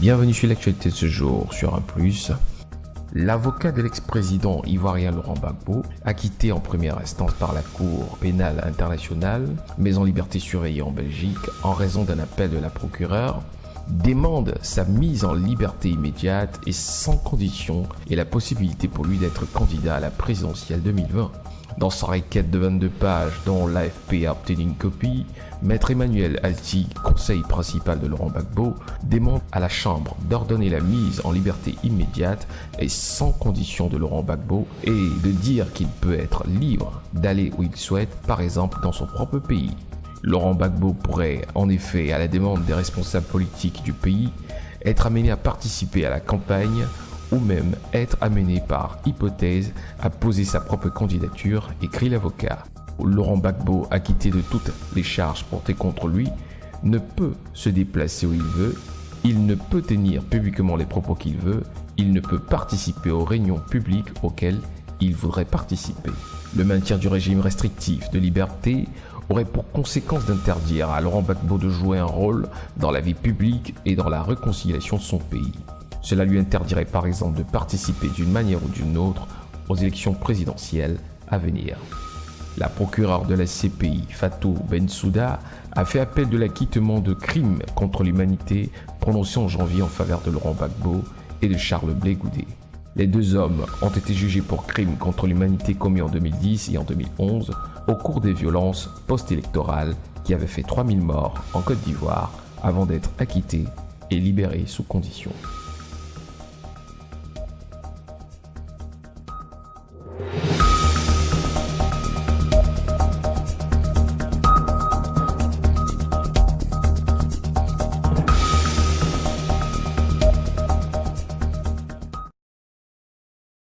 Bienvenue sur l'actualité de ce jour sur Un Plus. L'avocat de l'ex-président ivoirien Laurent Gbagbo, acquitté en première instance par la Cour pénale internationale, mais en liberté surveillée en Belgique en raison d'un appel de la procureure, demande sa mise en liberté immédiate et sans condition et la possibilité pour lui d'être candidat à la présidentielle 2020. Dans sa requête de 22 pages dont l'AFP a obtenu une copie, Maître Emmanuel Alti, conseil principal de Laurent Gbagbo, demande à la Chambre d'ordonner la mise en liberté immédiate et sans condition de Laurent Gbagbo et de dire qu'il peut être libre d'aller où il souhaite, par exemple dans son propre pays. Laurent Gbagbo pourrait, en effet, à la demande des responsables politiques du pays, être amené à participer à la campagne ou même être amené par hypothèse à poser sa propre candidature, écrit l'avocat. Laurent Gbagbo, acquitté de toutes les charges portées contre lui, ne peut se déplacer où il veut, il ne peut tenir publiquement les propos qu'il veut, il ne peut participer aux réunions publiques auxquelles il voudrait participer. Le maintien du régime restrictif de liberté aurait pour conséquence d'interdire à Laurent Gbagbo de jouer un rôle dans la vie publique et dans la réconciliation de son pays. Cela lui interdirait par exemple de participer d'une manière ou d'une autre aux élections présidentielles à venir. La procureure de la CPI, Fatou Bensouda, a fait appel de l'acquittement de crimes contre l'humanité prononcé en janvier en faveur de Laurent Gbagbo et de Charles Blé Goudé. Les deux hommes ont été jugés pour crimes contre l'humanité commis en 2010 et en 2011 au cours des violences post-électorales qui avaient fait 3000 morts en Côte d'Ivoire avant d'être acquittés et libérés sous condition.